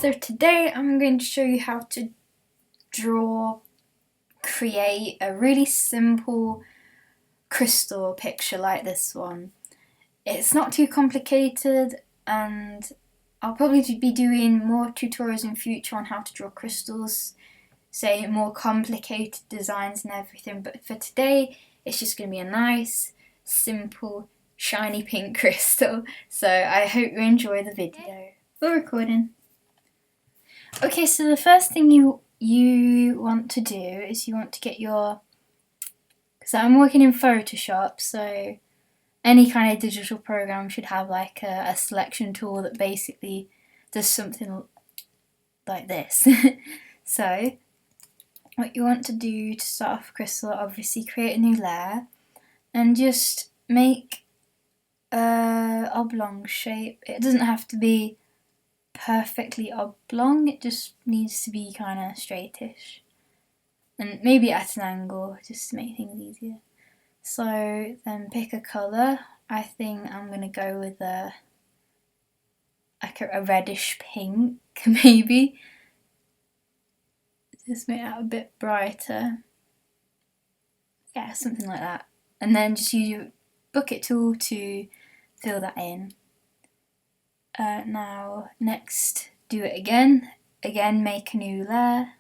So today I'm going to show you how to create a really simple crystal picture like this one. It's not too complicated, and I'll probably be doing more tutorials in future on how to draw crystals, say more complicated designs and everything, but for today it's just going to be a nice, simple, shiny pink crystal. So I hope you enjoy the video. We're recording. Okay, so the first thing you want to do is you want to get your, because I'm working in Photoshop, so any kind of digital program should have like a selection tool that basically does something like this. So what you want to do to start off crystal, obviously create a new layer and just make a oblong shape. It doesn't have to be perfectly oblong, it just needs to be kind of straightish, and maybe at an angle just to make things easier. So then pick a colour. I think I'm going to go with a reddish pink maybe, just make that a bit brighter, yeah, something like that, and then just use your bucket tool to fill that in. Now next, do it again, make a new layer,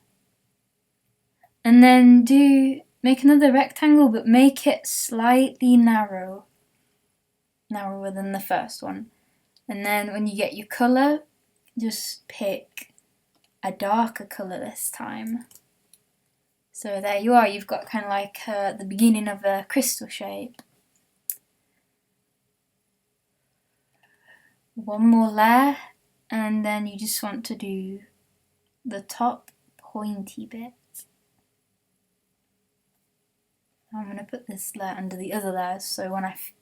and then make another rectangle, but make it slightly narrower than the first one. And then when you get your colour, just pick a darker colour this time. So there you are, you've got kind of like the beginning of a crystal shape. One more layer, and then you just want to do the top pointy bit. I'm going to put this layer under the other layers, so when I fill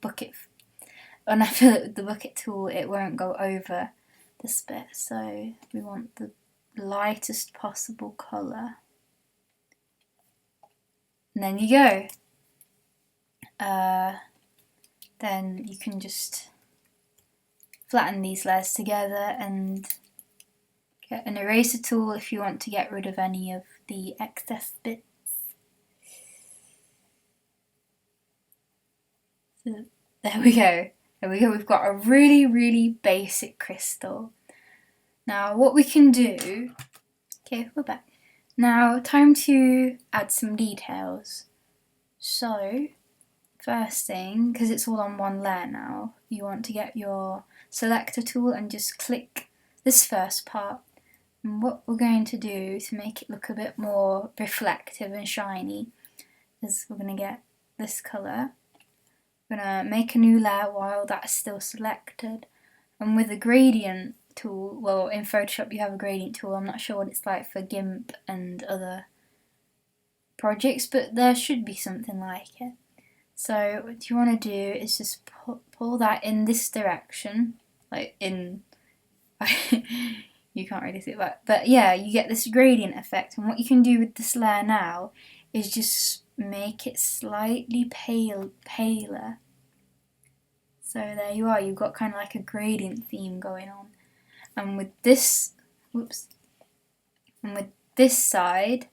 it with the bucket tool, it won't go over this bit. So we want the lightest possible colour. And then you go. Then you can just flatten these layers together and get an eraser tool if you want to get rid of any of the excess bits. So there we go. We've got a really basic crystal. Now what we can do, okay, we're back. Now time to add some details. So first thing, because it's all on one layer now, you want to get your selector tool and just click this first part. And what we're going to do to make it look a bit more reflective and shiny is we're going to get this colour. We're going to make a new layer while that's still selected, and with a gradient tool, well, in Photoshop you have a gradient tool, I'm not sure what it's like for GIMP and other projects, but there should be something like it. So what you want to do is just pull that in this direction, like in, you can't really see it, but yeah, you get this gradient effect, and what you can do with this layer now is just make it slightly paler. So there you are, you've got kind of like a gradient theme going on. And with this, and with this side,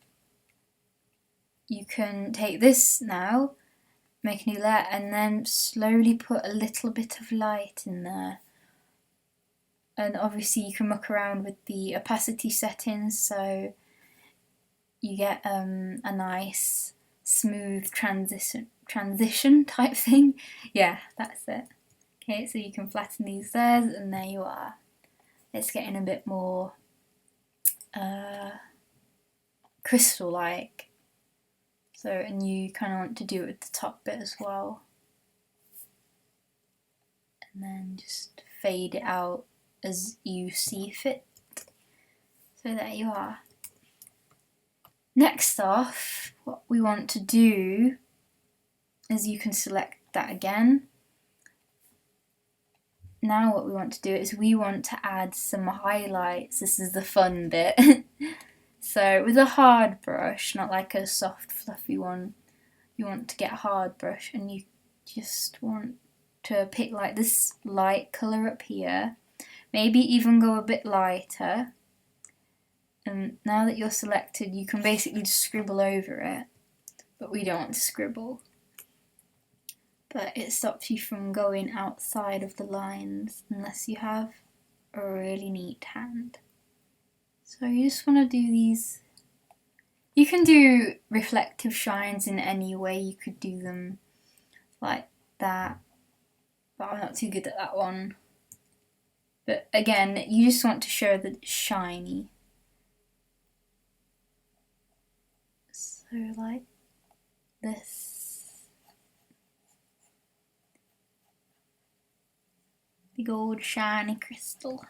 you can take this now, make a new layer, and then slowly put a little bit of light in there. And obviously you can muck around with the opacity settings, so you get a nice smooth transition type thing. Yeah, that's it. Okay, so you can flatten these layers, and there you are. It's getting a bit more crystal-like. So, and you kind of want to do it with the top bit as well. And then just fade it out as you see fit. So there you are. Next off, what we want to do is you can select that again. Now what we want to do is we want to add some highlights. This is the fun bit. So with a hard brush, not like a soft fluffy one, you want to get a hard brush, and you just want to pick like this light colour up here, maybe even go a bit lighter, And now that you're selected, you can basically just scribble over it, but we don't want to scribble. But it stops you from going outside of the lines unless you have a really neat hand. So you just want to do these. You can do reflective shines in any way. You could do them like that, but I'm not too good at that one. But again, you just want to show that it's shiny. So like this. Big old shiny crystal.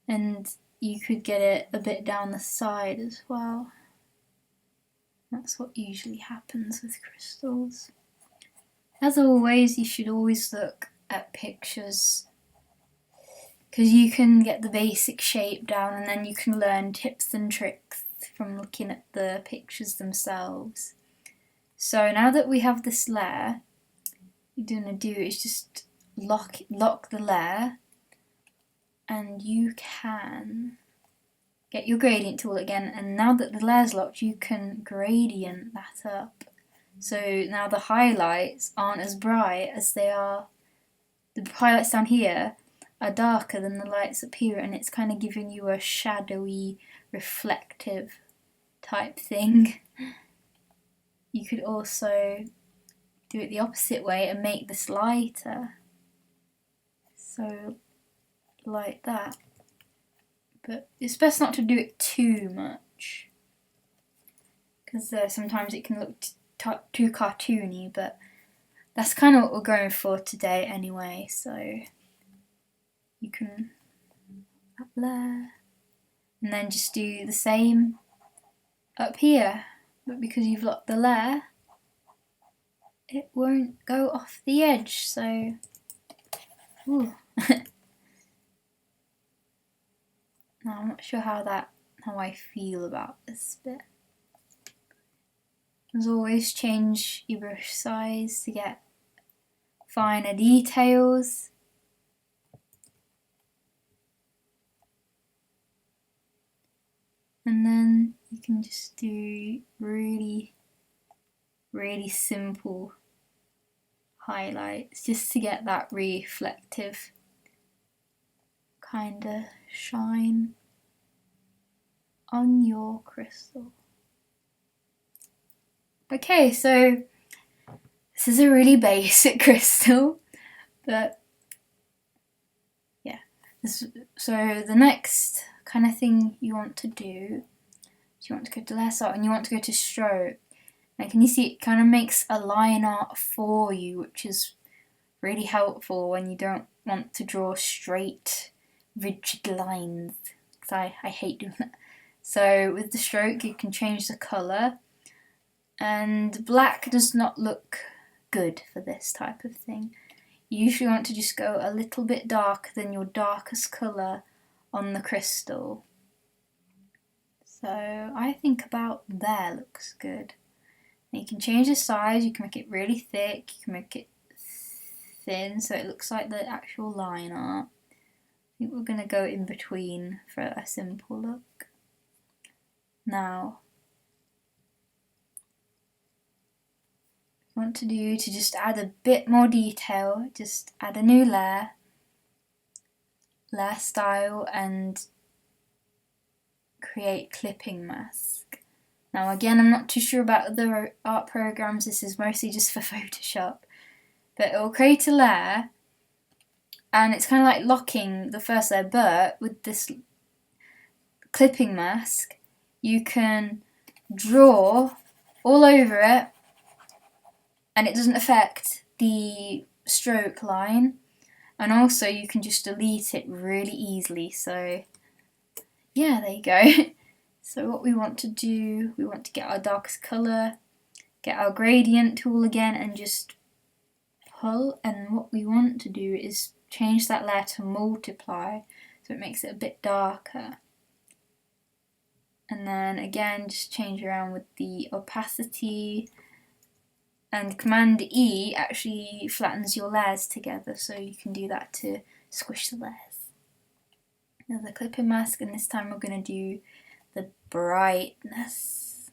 And you could get it a bit down the side as well. That's what usually happens with crystals. As always, you should always look at pictures, because you can get the basic shape down and then you can learn tips and tricks from looking at the pictures themselves. So now that we have this layer, what you're going to do is just lock the layer, and you can get your gradient tool again, and now that the layer's locked, you can gradient that up. So now the highlights aren't as bright as they are. The highlights down here are darker than the lights up here, and it's kind of giving you a shadowy, reflective type thing. You could also do it the opposite way and make this lighter. So like that. But it's best not to do it too much, because sometimes it can look too cartoony, but that's kind of what we're going for today anyway. So you can up there, and then just do the same up here, but because you've locked the layer, it won't go off the edge. So ooh. Now I'm not sure how I feel about this bit. As always, change your brush size to get finer details. And then you can just do really, really simple highlights just to get that reflective kind of shine on your crystal. Okay, so this is a really basic crystal, but yeah. So the next kind of thing you want to do is you want to go to layer sort and you want to go to stroke. Now can you see it kind of makes a line art for you, which is really helpful when you don't want to draw straight, rigid lines, because I hate doing that. So with the stroke you can change the colour, and black does not look good for this type of thing. You usually want to just go a little bit darker than your darkest colour on the crystal. So I think about there looks good. And you can change the size, you can make it really thick, you can make it thin so it looks like the actual line art. I think we're going to go in between for a simple look. Now, what you want to do to just add a bit more detail, just add a new layer, layer style, and create clipping mask. Now again, I'm not too sure about other art programs, this is mostly just for Photoshop, but it will create a layer and it's kind of like locking the first layer, but with this clipping mask you can draw all over it and it doesn't affect the stroke line, and also you can just delete it really easily. So yeah, there you go. So what we want to do, we want to get our darkest colour, get our gradient tool again and just pull, and what we want to do is change that layer to multiply so it makes it a bit darker. And then again just change around with the opacity, and Command E actually flattens your layers together, so you can do that to squish the layers. another clipping mask, and this time we're going to do the brightness.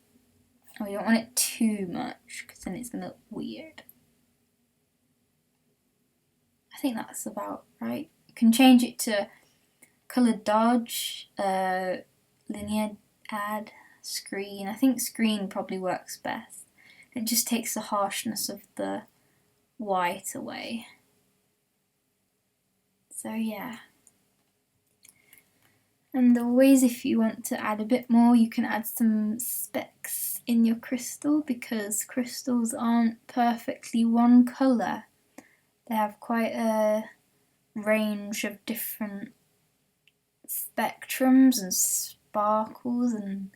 Oh, you don't want it too much because then it's going to look weird. I think that's about right. You can change it to color dodge, linear add, screen. I think screen probably works best. It just takes the harshness of the white away. So yeah. And always, if you want to add a bit more, you can add some specks in your crystal, because crystals aren't perfectly one colour. They have quite a range of different spectrums and sparkles and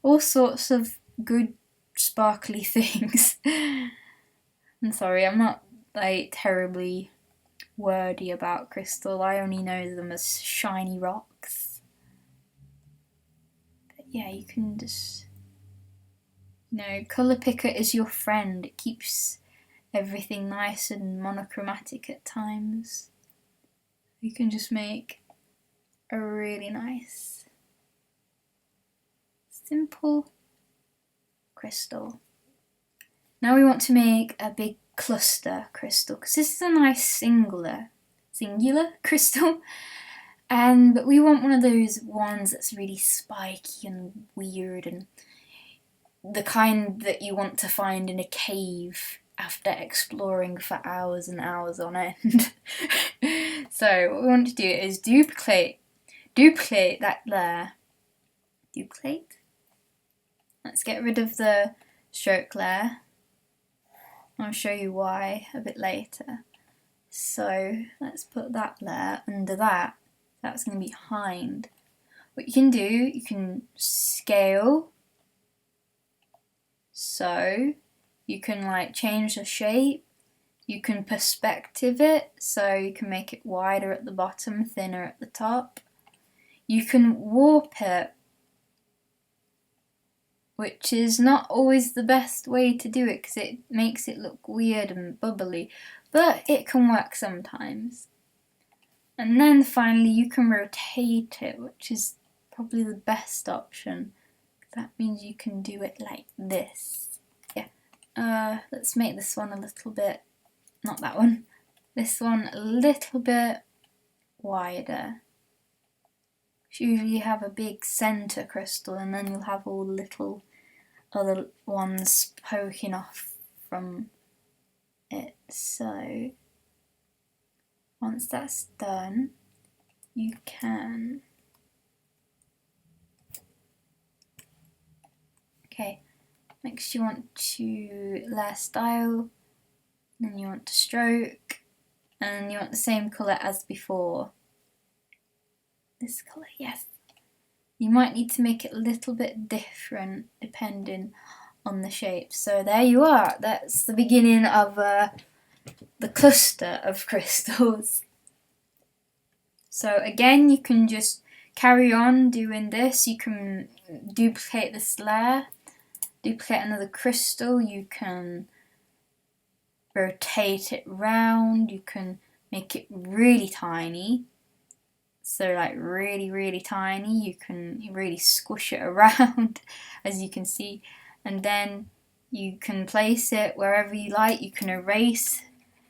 all sorts of good sparkly things. I'm sorry, I'm not like terribly wordy about crystal. I only know them as shiny rocks. But yeah, you can just, colour picker is your friend. It keeps everything nice and monochromatic at times. You can just make a really nice, simple crystal. Now we want to make a big cluster crystal, because this is a nice singular crystal, but we want one of those ones that's really spiky and weird, and the kind that you want to find in a cave after exploring for hours and hours on end. So what we want to do is duplicate that layer. Duplicate. Let's get rid of the stroke layer. I'll show you why a bit later. So let's put that layer under that. That's going to be behind. What you can do, you can scale. So you can change the shape. You can perspective it, so you can make it wider at the bottom, thinner at the top. You can warp it, which is not always the best way to do it because it makes it look weird and bubbly, but it can work sometimes. And then finally you can rotate it, which is probably the best option. That means you can do it like this. Yeah. Let's make this one a little bit, not that one, this one a little bit wider. Usually you have a big centre crystal and then you'll have all the little other ones poking off from it. So once that's done, you can, next you want to layer style, then you want to stroke, and you want the same colour as before. This colour, yes. You might need to make it a little bit different depending on the shape. So there you are. That's the beginning of the cluster of crystals. So again, you can just carry on doing this. You can duplicate this layer, duplicate another crystal. You can rotate it round. You can make it really tiny. So really, really tiny. You can really squish it around, as you can see. And then you can place it wherever you like. You can erase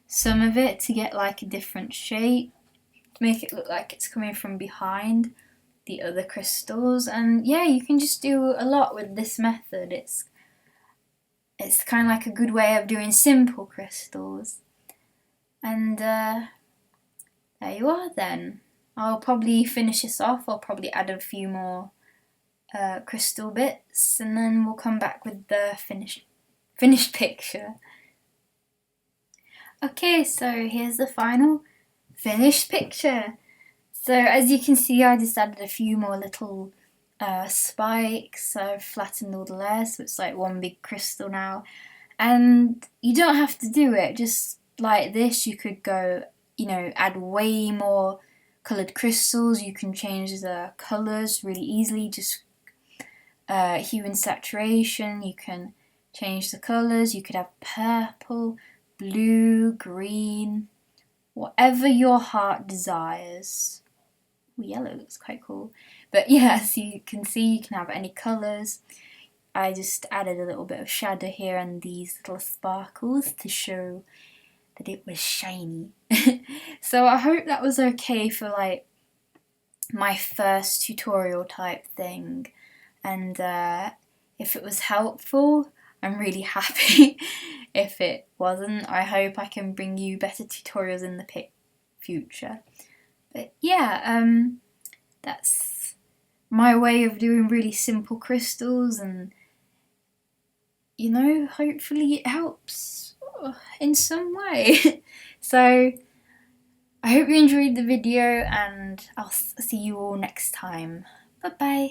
some of it to get a different shape, to make it look like it's coming from behind the other crystals. And yeah, you can just do a lot with this method. It's kind of a good way of doing simple crystals. And there you are then. I'll probably finish this off. I'll probably add a few more crystal bits, and then we'll come back with the finished picture. Okay, so here's the final finished picture. So as you can see, I just added a few more little spikes. I've flattened all the layers, so it's one big crystal now. And you don't have to do it just like this. You could go, add way more coloured crystals. You can change the colours really easily, just hue and saturation. You can change the colours. You could have purple, blue, green, whatever your heart desires. yellow looks quite cool. But yeah, as you can see, you can have any colours. I just added a little bit of shadow here and these little sparkles to show that it was shiny. So I hope that was okay for like my first tutorial type thing, and if it was helpful, I'm really happy. If it wasn't, I hope I can bring you better tutorials in the future. But yeah, that's my way of doing really simple crystals, and you know, hopefully it helps in some way. So I hope you enjoyed the video, and I'll see you all next time. Bye bye.